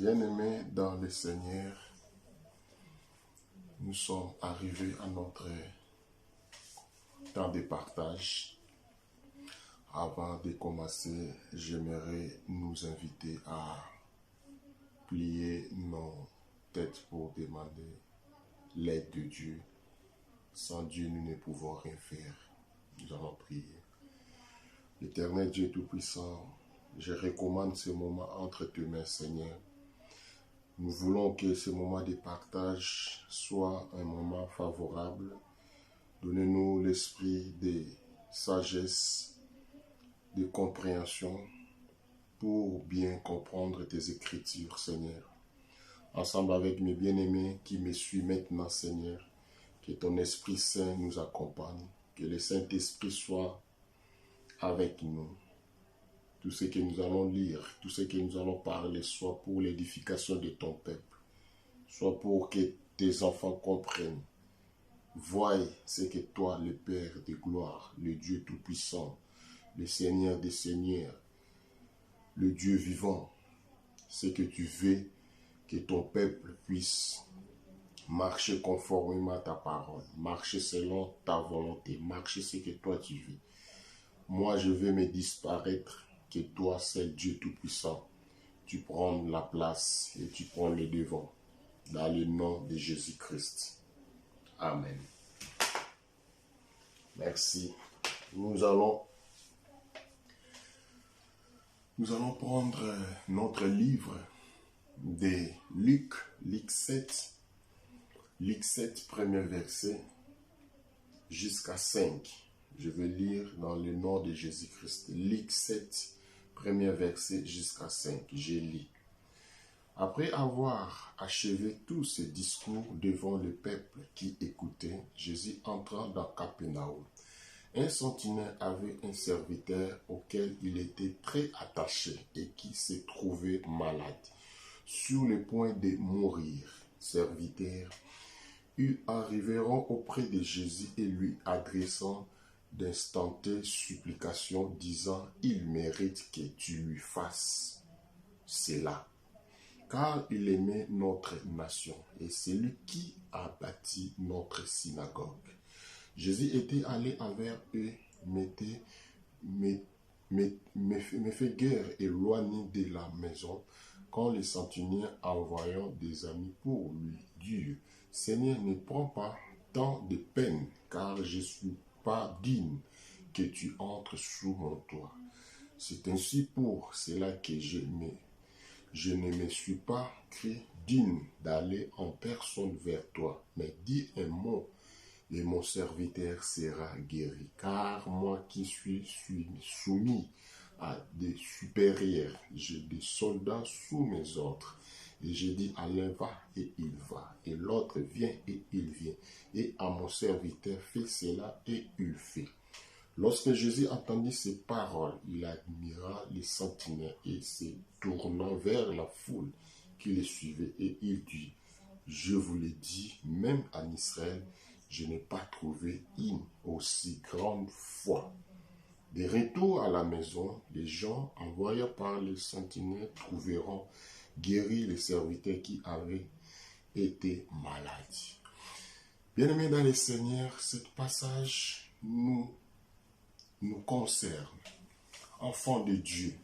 Bien-aimés dans le Seigneur, nous sommes arrivés à notre temps de partage. Avant de commencer, j'aimerais nous inviter à plier nos têtes pour demander l'aide de Dieu. Sans Dieu, nous ne pouvons rien faire. Nous allons prier. Éternel Dieu Tout-Puissant, je recommande ce moment entre tes mains, Seigneur. Nous voulons que ce moment de partage soit un moment favorable. Donnez-nous l'esprit de sagesse, de compréhension pour bien comprendre tes Écritures, Seigneur. Ensemble avec mes bien-aimés qui me suivent maintenant, Seigneur, que ton Esprit Saint nous accompagne, que le Saint-Esprit soit avec nous. Tout ce que nous allons lire, tout ce que nous allons parler, soit pour l'édification de ton peuple, soit pour que tes enfants comprennent, voient ce que toi, le Père de gloire, le Dieu Tout-Puissant, le Seigneur des Seigneurs, le Dieu vivant, ce que tu veux que ton peuple puisse marcher conformément à ta parole, marcher selon ta volonté, marcher ce que toi tu veux. Moi, je veux me disparaître, que toi, seul Dieu Tout-Puissant, tu prends la place et tu prends le devant. Dans le nom de Jésus-Christ. Amen. Merci. Nous allons prendre notre livre de Luc 7, premier verset, jusqu'à 5. Je vais lire dans le nom de Jésus-Christ. Luc 7, premier verset jusqu'à 5. Je lis. Après avoir achevé tous ces discours devant le peuple qui écoutait, Jésus entra dans Capernaum. Un sentinelle avait un serviteur auquel il était très attaché et qui se trouvait malade, sur le point de mourir. Serviteur, ils arriveront auprès de Jésus et lui adressant d'instantanées supplications, disant « Il mérite que tu lui fasses cela, car il aimait notre nation et c'est lui qui a bâti notre synagogue. » Jésus était allé envers eux, me fait guère éloigné de la maison, quand le sentinelle envoyant des amis pour lui dire « Seigneur, ne prends pas tant de peine, car je suis pas digne que tu entres sous mon toit. C'est ainsi pour cela que je ne me suis pas cru digne d'aller en personne vers toi, mais dis un mot et mon serviteur sera guéri. Car moi qui suis soumis à des supérieurs, j'ai des soldats sous mes ordres. Et je dis à l'un va et il va, et l'autre vient et il vient. Et à mon serviteur fais cela et il fait. Lorsque Jésus entendit ces paroles, il admira les sentinelles et se tournant vers la foule qui les suivait, et il dit, je vous l'ai dit, même en Israël, je n'ai pas trouvé une aussi grande foi. De retour à la maison, les gens envoyés par les sentinelles trouveront guéris les serviteurs qui avaient été malades. Bien-aimés dans le Seigneur, ce passage nous concerne. Enfants de Dieu,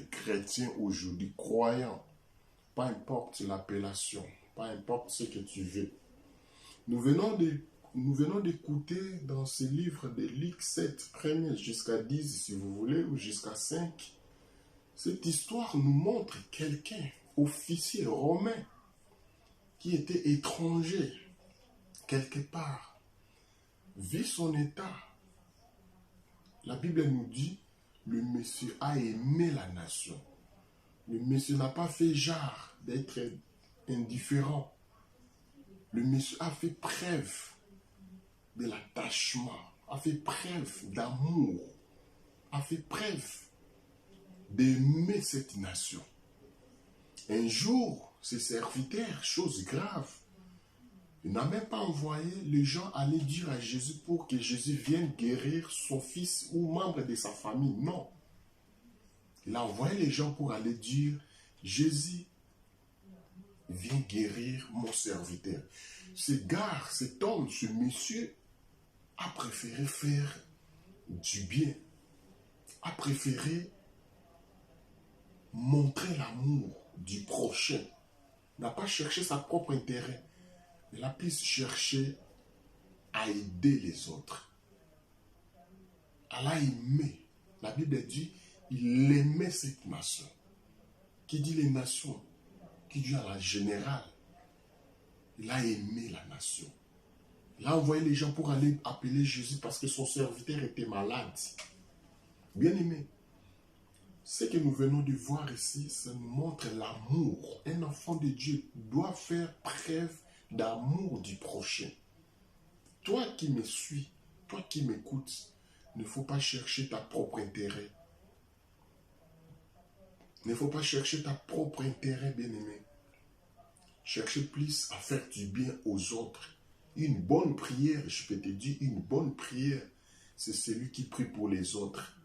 chrétiens aujourd'hui, croyants, peu importe l'appellation, peu importe ce que tu veux. Nous venons d'écouter dans ce livre de Luc 7, 1 jusqu'à 10, si vous voulez, ou jusqu'à 5. Cette histoire nous montre quelqu'un, officier romain, qui était étranger, quelque part, vit son état. La Bible nous dit, le monsieur a aimé la nation. Le monsieur n'a pas fait genre d'être indifférent. Le monsieur a fait preuve de l'attachement, a fait preuve d'amour, a fait preuve d'aimer cette nation. Un jour, ses serviteurs, chose grave, il n'a même pas envoyé les gens aller dire à Jésus pour que Jésus vienne guérir son fils ou membre de sa famille. Non. Il a envoyé les gens pour aller dire Jésus vient guérir mon serviteur. Ce gars, cet homme, ce monsieur a préféré faire du bien, a préféré montrer l'amour du prochain, n'a pas cherché sa propre intérêt, il a plus cherché à aider les autres. Elle a aimé. La Bible dit, il aimait cette nation. Qui dit les nations? Qui dit à la générale? Il a aimé la nation. Il a envoyé les gens pour aller appeler Jésus parce que son serviteur était malade. Bien aimé, ce que nous venons de voir ici, ça nous montre l'amour. Un enfant de Dieu doit faire preuve d'amour du prochain. Toi qui me suis, toi qui m'écoutes, il ne faut pas chercher ta propre intérêt. Il ne faut pas chercher ta propre intérêt, bien-aimé. Cherchez plus à faire du bien aux autres. Une bonne prière, je peux te dire, une bonne prière, c'est celui qui prie pour les autres.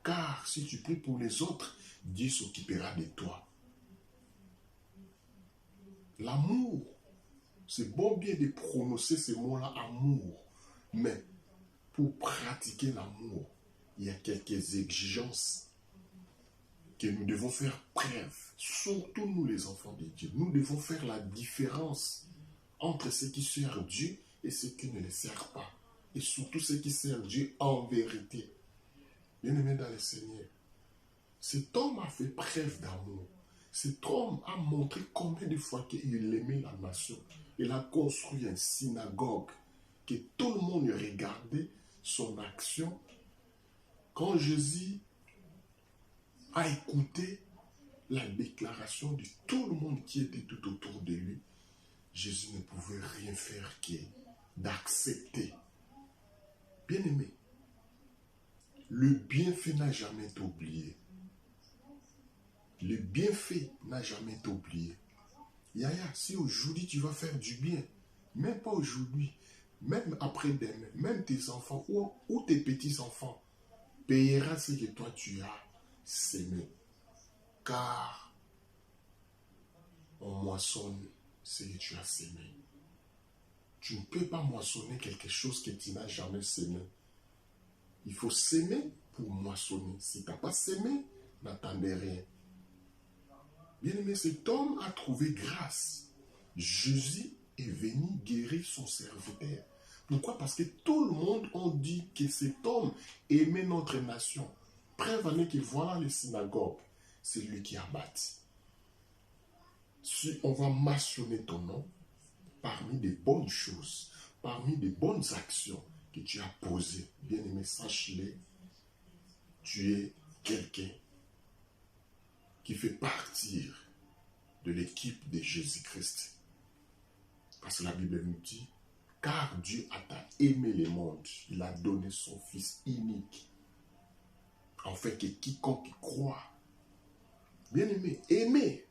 Car si tu pries pour les autres, Dieu s'occupera de toi. L'amour, c'est bon bien de prononcer ces mots-là, amour. Mais pour pratiquer l'amour, il y a quelques exigences que nous devons faire preuve. Surtout nous les enfants de Dieu. Nous devons faire la différence entre ceux qui servent Dieu et ceux qui ne le servent pas. Et surtout ceux qui servent Dieu en vérité. Bien-aimé dans le Seigneur, cet homme a fait preuve d'amour. Cet homme a montré combien de fois qu'il aimait la nation. Il a construit une synagogue que tout le monde regardait son action. Quand Jésus a écouté la déclaration de tout le monde qui était tout autour de lui, Jésus ne pouvait rien faire que d'accepter. Bien-aimé, le bienfait n'a jamais été oublié. Le bienfait n'a été été oublié. Yaya, si aujourd'hui tu vas faire du bien, même pas aujourd'hui, même après-demain, même tes enfants ou tes petits-enfants payera ce que toi tu as sémé. Car on moissonne ce que tu as sémé. Tu ne peux pas moissonner quelque chose que tu n'as jamais sémé. Il faut s'aimer pour moissonner. Si tu n'as pas s'aimé, n'attendez rien. Bien-aimé, cet homme a trouvé grâce. Jésus est venu guérir son serviteur. Pourquoi? Parce que tout le monde a dit que cet homme aimait notre nation. Preuve en est que voilà les synagogues. C'est lui qui a bâti. Si on va mentionner ton nom, parmi des bonnes choses, parmi des bonnes actions que tu as posées, bien-aimé, sache-le, tu es quelqu'un qui fait partie de l'équipe de Jésus-Christ. Parce que la Bible nous dit, car Dieu a tant aimé le monde, il a donné son Fils unique, afin que quiconque croit, bien-aimé, aimer,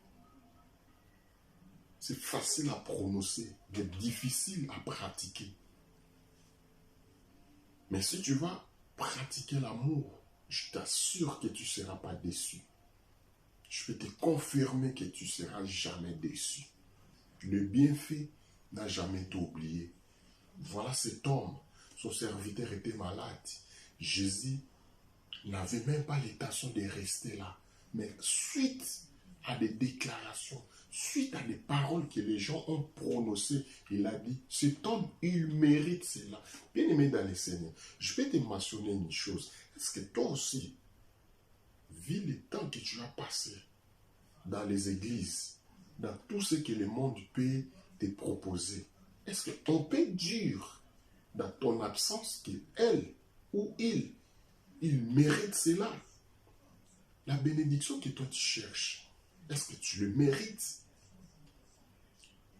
c'est facile à prononcer, mais difficile à pratiquer. Mais si tu vas pratiquer l'amour, je t'assure que tu ne seras pas déçu. Je peux te confirmer que tu ne seras jamais déçu. Le bienfait n'a jamais été oublié. Voilà cet homme, son serviteur était malade. Jésus n'avait même pas l'intention de rester là. Mais suite à des déclarations, suite à des paroles que les gens ont prononcées, il a dit, cet homme, il mérite cela. Bien aimé dans les Seigneur, je vais te mentionner une chose. Est-ce que toi aussi, vu le temps que tu as passé dans les églises, dans tout ce que le monde peut te proposer, est-ce qu'on peut dire dans ton absence qu'elle ou il mérite cela? La bénédiction que toi tu cherches, est-ce que tu le mérites?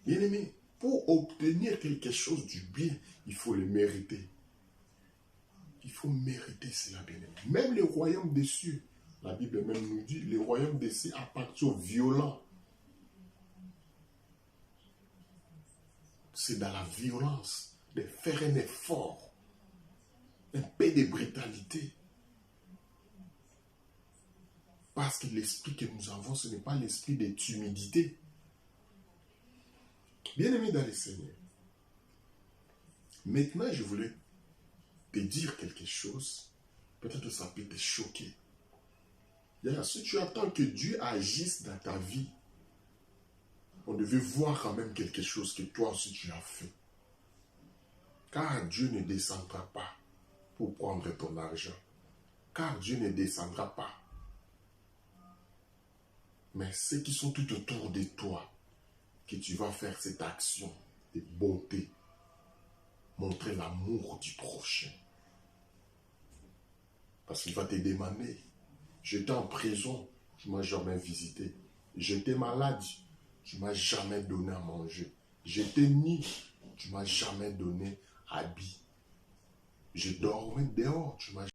Bien-aimé, pour obtenir quelque chose du bien, il faut le mériter. Il faut mériter cela, bien-aimé. Même le royaume des cieux, la Bible même nous dit, le royaume des cieux appartient aux violents. C'est dans la violence de faire un effort, un peu de brutalité. Parce que l'esprit que nous avons, ce n'est pas l'esprit de timidité. Bien-aimé dans le Seigneur, maintenant je voulais te dire quelque chose. Peut-être que ça peut te choquer. Si tu attends que Dieu agisse dans ta vie, on devait voir quand même quelque chose que toi aussi tu as fait. Car Dieu ne descendra pas pour prendre ton argent. Car Dieu ne descendra pas. Mais ceux qui sont tout autour de toi, que tu vas faire cette action de bonté, montrer l'amour du prochain. Parce qu'il va te demander, j'étais en prison, tu ne m'as jamais visité. J'étais malade, tu ne m'as jamais donné à manger. J'étais nu, tu ne m'as jamais donné habit. Je dormais dehors, tu ne m'as